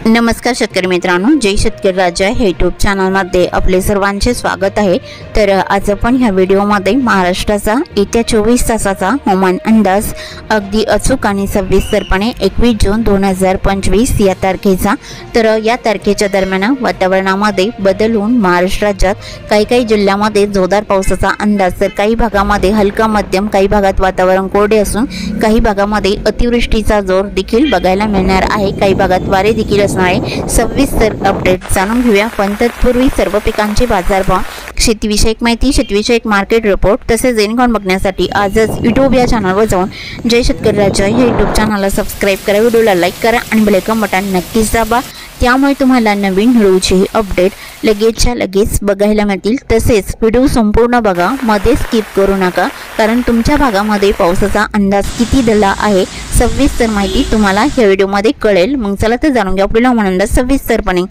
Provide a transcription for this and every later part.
नमस्कार शेतकरी मित्रांनो, जय शेतकरी राजा हे यूट्यूब चॅनलमध्ये आपले सर्वांचे स्वागत आहे। तर आज आपण ह्या व्हिडिओमध्ये महाराष्ट्राचा येत्या 24 तासाचा हवामान अंदाज अगदी अचूक आणि सविस्तरपणे 21 जून 2025 या तारखेचा तर या तारखेच्या दरम्यान वातावरणामध्ये बदल होऊन महाराष्ट्र राज्यात काही जिल्ह्यांमध्ये जोरदार पावसाचा अंदाज, तर काही भागामध्ये हलका मध्यम, काही भागात वातावरण कोरडे असून काही भागामध्ये अतिवृष्टीचा जोर देखील बघायला मिळणार आहे। काही भागात वारे देखील सविस्तर अपडेट जाणून घेऊया। पण तत्पूर्वी सर्व पिकांचे बाजारभाव, शेतीविषयक माहिती, शेतीविषयक मार्केट रिपोर्ट तसेच जेणेकरून बघण्यासाठी आजच यूट्यूब या चॅनलवर जाऊन जय शेतकरी राजा या यूट्यूब चॅनलला सबस्क्राइब करा, व्हिडिओला लाईक करा आणि बेल आयकॉन बटन नक्कीच दाबा। त्यामुळे तुम्हाला नवीन व्हिडिओचे अपडेट लगेचच्या लगेच बघायला मिळतील। तसेच व्हिडिओ संपूर्ण बघा, मध्ये स्किप करू नका, कारण तुमच्या भागामध्ये पावसाचा अंदाज किती दिला आहे सविस्तर माहिती तुम्हाला या व्हिडिओमध्ये कळेल। मग चला तर जाणून घ्या आपला हवामान अंदाज सविस्तरपणे।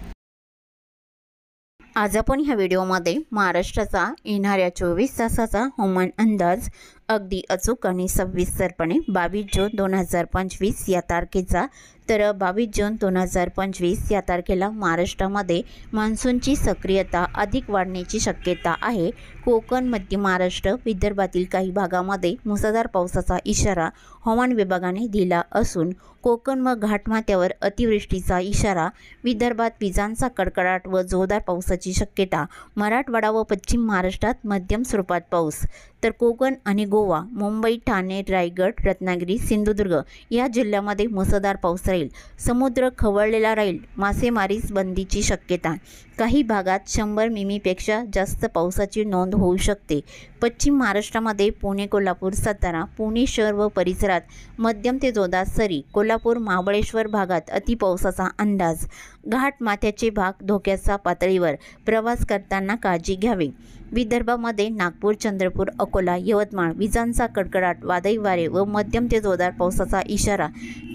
आज आपण ह्या व्हिडिओमध्ये महाराष्ट्राचा येणाऱ्या 24 तासाचा हवामान अंदाज अगदी अचूक आणि सविस्तरपणे 22 जून 2025 या तारखेचा तर 22 जून 2025 या तारखेला महाराष्ट्रामध्ये मान्सूनची सक्रियता अधिक वाढण्याची शक्यता आहे। कोकण, मध्य महाराष्ट्र, विदर्भातील काही भागामध्ये मुसळधार पावसाचा इशारा हवामान विभागाने दिला असून कोकण व घाटमाथ्यावर अतिवृष्टीचा इशारा, विदर्भात विजांचा कडकडाट व जोरदार पावसाची शक्यता, मराठवाडा व पश्चिम महाराष्ट्रात मध्यम स्वरूपात पाऊस, तर कोकण आणि गोवा, मुंबई, ठाणे, रायगड, रत्नागिरी, सिंधुदुर्ग या जिल्ह्यामध्ये मुसळधार पाऊस राहील। समुद्र खवळलेला राहील, मासेमारीस बंदीची शक्यता, काही भागात 100 मिमीपेक्षा जास्त पावसाची नोंद होऊ शकते। पश्चिम महाराष्ट्रामध्ये पुणे, कोल्हापूर, सातारा, पुणे शहर व परिसरात मध्यम ते जोरदार सरी, कोल्हापूर, महाबळेश्वर भागात अतिपावसाचा अंदाज, घाटमाथ्याचे भाग धोक्याच्या पातळीवर, प्रवास करताना काळजी घ्यावी। विदर्भामध्ये नागपूर, चंद्रपूर, अकोला, यवतमाळ विजांचा कडकडाट, वादळी वारे व मध्यम ते जोरदार पावसाचा इशारा,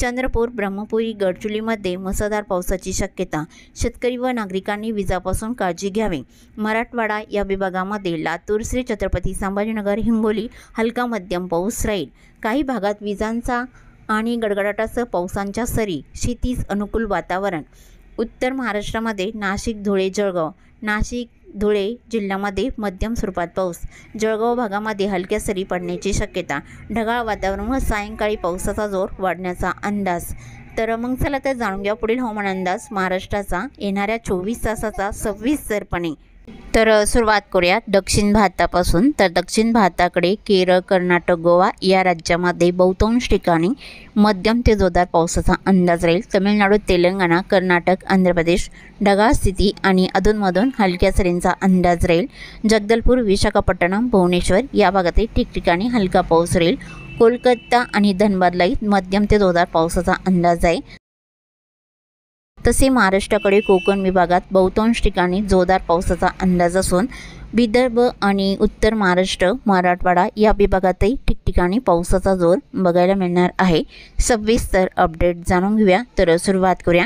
चंद्रपूर, ब्रह्मपुरी, गडचिरोलीमध्ये मुसळधार पावसाची शक्यता, शेतकरी व नागरिकांनी विजापासून काळजी घ्यावी। मराठवाडा या विभागामध्ये लातूर, श्री छत्रपती संभाजीनगर, हिंगोली हलका मध्यम पाऊस राहील। काही भागात विजांचा आणि गडगडाटासह पावसांच्या सरी, शेतीस अनुकूल वातावरण। उत्तर महाराष्ट्रामध्ये नाशिक, धुळे, जळगाव, नाशिक, धुळे जिल्ह्यामध्ये मध्यम स्वरूपात पाऊस, जळगाव भागामध्ये हलक्या सरी पडण्याची शक्यता, ढगाळ वातावरण व सायंकाळी पावसाचा जोर वाढण्याचा अंदाज। तर मग चला तर जाणून घ्या पुढील हवामान अंदाज महाराष्ट्राचा येणाऱ्या 24 तासाचा सविस्तरपणे। तर सुरुवात करूया दक्षिण भारतापासून। तर दक्षिण भारताकडे केरळ, कर्नाटक, गोवा या राज्यामध्ये बहुतांश ठिकाणी मध्यम ते जोरदार पावसाचा अंदाज राहील। तमिळनाडू, तेलंगणा, कर्नाटक, आंध्र प्रदेश ढगाळ स्थिती आणि अधूनमधून हलक्या सरींचा अंदाज राहील। जगदलपूर, विशाखापट्टणम, भुवनेश्वर या भागातही ठिकठिकाणी हलका पाऊस राहील। कोलकाता आणि धनबादलाही मध्यम ते जोरदार पावसाचा अंदाज आहे। तसे महाराष्ट्राकडे कोकण विभागात बहुतांश ठिकाणी जोरदार पावसाचा अंदाज असून विदर्भ आणि उत्तर महाराष्ट्र, मराठवाडा या विभागातही ठिकठिकाणी पावसाचा जोर बघायला मिळणार आहे। सविस्तर अपडेट जाणून घेऊया। तर सुरुवात करूया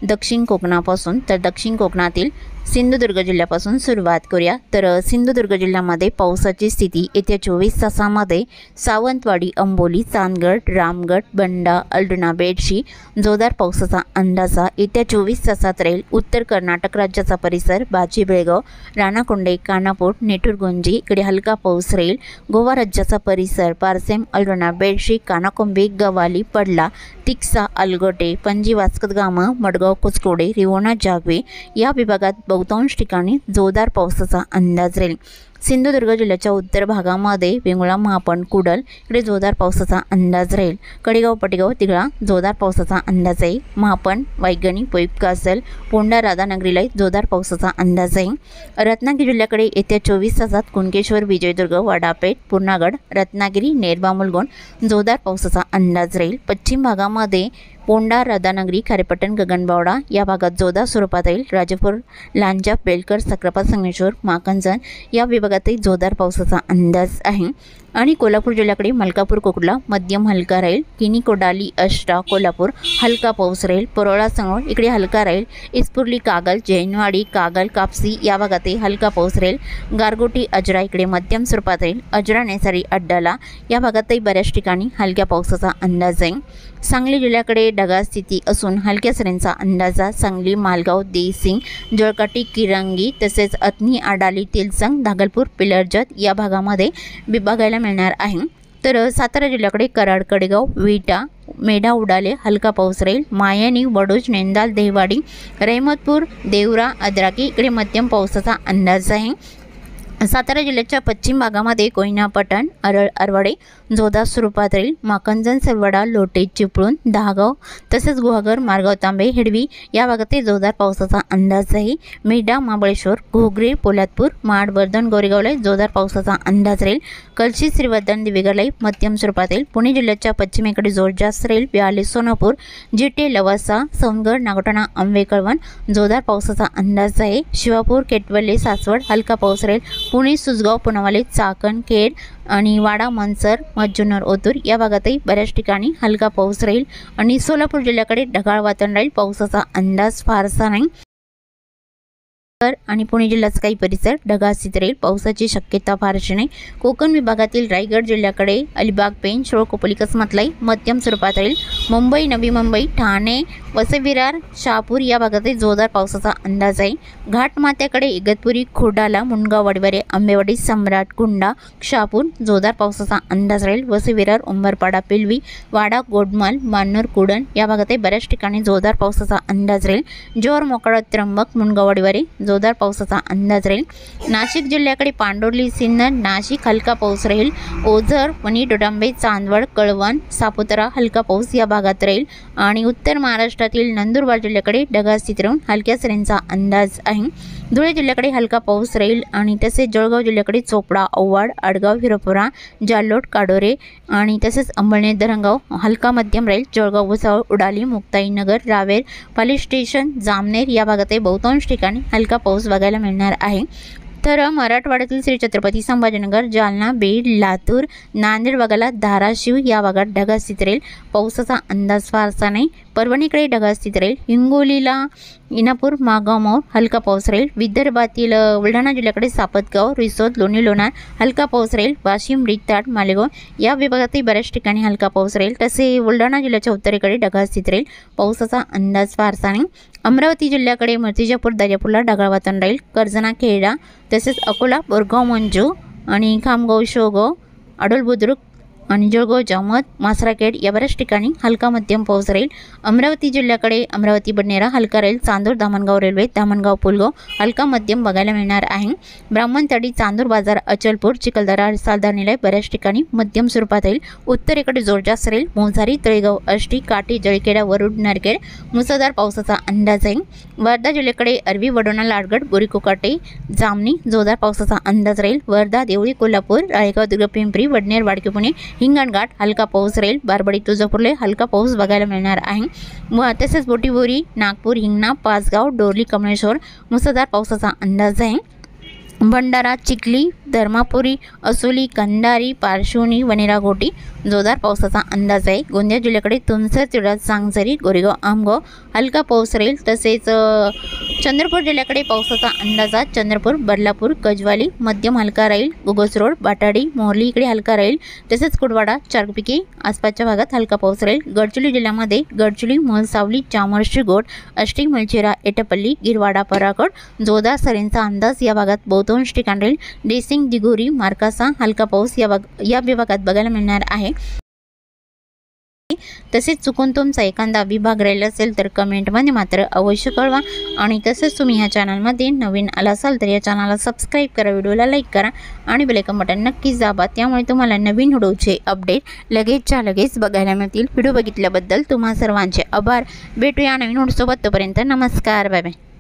दक्षिण कोकणापासून। तर दक्षिण कोकणातील सिंधुदुर्ग जिल्ह्यापासून सुरुवात करूया। तर सिंधुदुर्ग जिल्ह्यामध्ये पावसाची स्थिती येत्या 24 तासामध्ये सावंतवाडी, अंबोली, चांदगड, रामगड, बंडा, अल्डोना, बेडशी जोरदार पावसाचा अंदाजा येत्या 24 तासात राहील। उत्तर कर्नाटक राज्याचा परिसर, बाजी, बेळगाव, राणाकोंडे, कानापूर, नेटुरगोंजी इकडे हलका पाऊस राहील। गोवा राज्याचा परिसर, पारसेम, अल्डोना, बेडशी, कानाकोंबी, गवाली, पडला, तिक्सा, अलगोटे, पणजी, वास्कोदगामा, मडगाव, कुचकोडे, रिवोना, जागवे या विभागात बहुतांश ठिकाणी जोरदार पावसाचा अंदाज राहील। सिंधुदुर्ग जिल्ह्याच्या उत्तर भागामध्ये वेंगुर्ला, महापण, कुडल इकडे जोरदार पावसाचा अंदाज राहील। कडेगाव, पटेगाव, तिगळा जोरदार पावसाचा अंदाज आहे। महापण, वायगणी, पोईपकासल, पोंढा, राधानगरीला जोरदार पावसाचा अंदाज आहे। रत्नागिरी जिल्ह्याकडे येत्या 24 तासात कुणकेश्वर, विजयदुर्ग, वडापेठ, पूर्णागड, रत्नागिरी, नेरबा, मुलगोण जोरदार पावसाचा अंदाज राहील। पश्चिम भागामध्ये पोंढा, राधानगरी, खारेपट्टण, गगनबावडा या भागात जोरदार स्वरूपात राहील। राजापूर, लांजा, बेलकर, सक्रापात, संगमेश्वर, माकंजन या विभागातही जोरदार पावसाचा अंदाज आहे। आणि कोल्हापूर जिल्ह्याकडे मलकापूर, कोकला मध्यम हलका राहील। किनी, कोडाली, अष्टा, कोल्हापूर हलका पाऊस राहील। परोळा, संगोळ इकडे हलका राहील। इस्पुर्ली, कागल, जैनवाडी, कागल, कापसी या भागातही हलका पाऊस राहील। गारगोटी, अजरा इकडे मध्यम स्वरूपात राहील। अजरा, नेसारी, अड्डाला या भागातही बऱ्याच ठिकाणी हलक्या पावसाचा अंदाज आहे। सांगली जिल्ह्याकडे ढगाळ स्थिती असून हलक्या सरींचा अंदाजा सांगली, मालगाव, देसिंग, जळकाटी, किरंगी तसेच अथनी, आडाली, तेलसंग, धागलपूर, पिलरजत या भागामध्ये बघायला मिळणार आहे। तर सातारा जिल्ह्याकडे कराड, कडेगाव, विटा, मेढा, उडाले हलका पाऊस राहील। मायानी, वडोज, नेंदाल, देवाडी, रहमतपूर, देवरा, अद्राकी इकडे मध्यम पावसाचा अंदाज आहे। सातारा जिल्ह्याच्या पश्चिम भागामध्ये कोयना, पटण, अरवडे जोरदार स्वरूपात राहील। माकंजन, सरवडा, लोटे, चिपळूण, दहागाव तसेच गुहागर, मारगाव, तांबे, हेडवी या भागात जोरदार पावसाचा अंदाज आहे। मेढा, महाबळेश्वर, घोगरे, पोलादपूर, माड, वर्धन, गोरेगावला जोरदार पावसाचा अंदाज राहील। कलशी, श्रीवर्धन, दिवेगरला मध्यम स्वरूपात राहील। पुणे जिल्ह्याच्या पश्चिमेकडे जोर जास्त राहील। व्याली, सोनापूर, जिटे, लवासा, सौंदगड, नागोठाणा, आंबे, कळवण जोरदार पावसाचा अंदाज आहे। शिवापूर, केटवले, सासवड हलका पाऊस राहील। पुणे, सुसगाव, पुनावाले, चाकण, खेड आणि वाडा, मनसर, मज्जुनर, ओतूर या भागातही बऱ्याच ठिकाणी हलका पाऊस राहील। आणि सोलापूर जिल्ह्याकडे ढगाळ वातावरण राहील। पावसाचा अंदाज फारसा नाही। आणि पुणे जिल्ह्याचा काही परिसर ढगाळ स्थिती राहील। पावसाची शक्यता फारशी नाही। कोकण विभागातील रायगड जिल्ह्याकडे अलिबाग, पेंच, शिरोळ-कोपली, कसमतलाई मध्यम स्वरूपात राहील। मुंबई, नवी मुंबई, ठाणे, वसई-विरार, शहापूर या भागात जोरदार पावसाचा अंदाज आहे। घाटमाथ्याकडे इगतपुरी, खोडाला, मुंडगाव, वडीवारे, आंबेवाडी, सम्राट, कुंडा, शहापूर जोरदार पावसाचा अंदाज राहील। वसई-विरार, उंबरपाडा, पिलवी, वाडा, गोडमाल, मान्नूर, कुडण या भागात बऱ्याच ठिकाणी जोरदार पावसाचा अंदाज राहील। जोर, मोखाडा, त्र्यंबक, मुंडगाव, वडीवारे जोरदार पावसाचा अंदाज राहील। नाशिक जिल्ह्याकडे पांडुर्ली, सिन्नर, नाशिक हलका पाऊस राहील। ओझर, वणी, डोडांबे, चांदवड, कळवण, सापुतारा हलका पाऊस या भागात राहील। आणि उत्तर महाराष्ट्रातील नंदुरबार जिल्ह्याकडे ढगाळ स्थिती राहून हलक्या सरींचा अंदाज आहे। धुळे जिल्ह्याकडे हलका पाऊस राहील। आणि तसेच जळगाव जिल्ह्याकडे चोपडा, औवाड, आडगाव, हिरोपुरा, जालोट, काडोरे आणि तसेच अंबळनेर, धरणगाव हलका मध्यम राहील। जळगाव, भुसावळ, उडाली, मुक्ताईनगर, रावेर, पाली स्टेशन, जामनेर या भागात बहुतांश ठिकाणी हलका पाऊस बघायला मिळणार आहे। तर मराठवाड्यातील श्री छत्रपती संभाजीनगर, जालना, बीड, लातूर, नांदेड भागाला, धाराशिव या भागात ढगाळ स्थिती राहील। पावसाचा अंदाज फारसा नाही। परभणीकडे ढगाळ स्थिती राहील। हिंगोलीला, इनापूर, मागाव, हलका पाऊस राहील। विदर्भातील बुलढाणा जिल्ह्याकडे सापतगाव, रिसोद, लोणी, लोणार हलका पाऊस राहील। वाशिम, रिताड, मालेगाव या विभागातही बऱ्याच ठिकाणी हलका पाऊस राहील। तसे बुलढाणा जिल्ह्याच्या उत्तरेकडे ढगाळ स्थिती राहील। पावसाचा अंदाज फारसा नाही। अमरावती जिल्ह्याकडे मूर्तिजापूर, दर्यापूरला ढगाळ वातावरण राहील। कर्जना, खेडा तसेच अकोला, बोरगाव, मंजू आणि खामगाव, शेवगाव, आडोल, बुद्रुक आणि जळगाव, जामोद, मासराखेड या बऱ्याच ठिकाणी हलका मध्यम पाऊस राहील। अमरावती जिल्ह्याकडे अमरावती, बडनेरा हलका राहील। चांदूर, धामणगाव रेल्वे, धामणगाव, पुलगाव हलका मध्यम बघायला मिळणार आहे। ब्राह्मणतडी, चांदूर बाजार, अचलपूर, चिखलदरा, सालदाणीला बऱ्याच ठिकाणी मध्यम स्वरूपात राहील। उत्तरेकडे जोर जास्त राहील। मोझारी, तळेगाव, आष्टी, काटी, जळखेडा, वरुड, नरखेड मुसळधार पावसाचा अंदाज आहे। वर्धा जिल्ह्याकडे अरवी, वडोणा, लाडगड, बोरीकोकाटे, जामनी जोरदार पावसाचा अंदाज राहील। वर्धा, देवळी, कोल्हापूर, राळेगाव, दुर्ग, पिंपरी, वडनेर, वाडकी, पुणे, हिंगणघाट हलका पाऊस राहील। बारबडी, तुळजापूरला हलका पाऊस बघायला मिळणार आहे। तसेच बोटीबोरी, नागपूर, हिंगणा, पाचगाव, डोरली, कमळेश्वर मुसळधार पावसाचा अंदाज आहे। भंडारा, चिखली, धर्मापुरी, असोली, कंधारी, पारशिवनी, वनेरागोटी जोरदार पावसाचा अंदाज आहे। गोंदिया जिल्ह्याकडे तुमसर, तिळा, सांगझरी, गोरेगाव, आमगाव हलका पाऊस राहील। तसेच चंद्रपूर जिल्ह्याकडे पावसाचा अंदाज आहे। चंद्रपूर, बदलापूर, गजवाली मध्यम हलका राहील। गोगस रोड, बाटाडी, मोहर्ली इकडे हलका राहील। तसेच कुडवाडा, चारपिके आसपासच्या भागात हलका पाऊस राहील। गडचिरोली जिल्ह्यामध्ये गडचिरोली, मोहसावली, चामोर्शी, गोड, अष्टी, मलचेरा, एटपल्ली, गिरवाडा, पराकड जोरदार सरींचा अंदाज या भागात बहुतांश ठिकाणी राहील। देसिंग, दिगोरी, मार्कासा हलका पाऊस या विभागात बघायला मिळणार आहे। तसेच चुकून तुमचा एखादा विभाग राहिला असेल तर कमेंटमध्ये मात्र अवश्य कळवा। आणि तसेच तुम्ही ह्या चॅनलमध्ये नवीन आला असाल तर या चॅनलला सबस्क्राईब करा, व्हिडिओला लाईक करा आणि बेल आयकॉन बटन नक्कीच दाबा। त्यामुळे तुम्हाला नवीन व्हिडिओचे अपडेट लगेचच्या लगेच बघायला मिळतील। व्हिडिओ बघितल्याबद्दल तुम्हा सर्वांचे आभार। भेटूया नवीन व्हिडिओसोबत, तोपर्यंत नमस्कार, बाय बाय।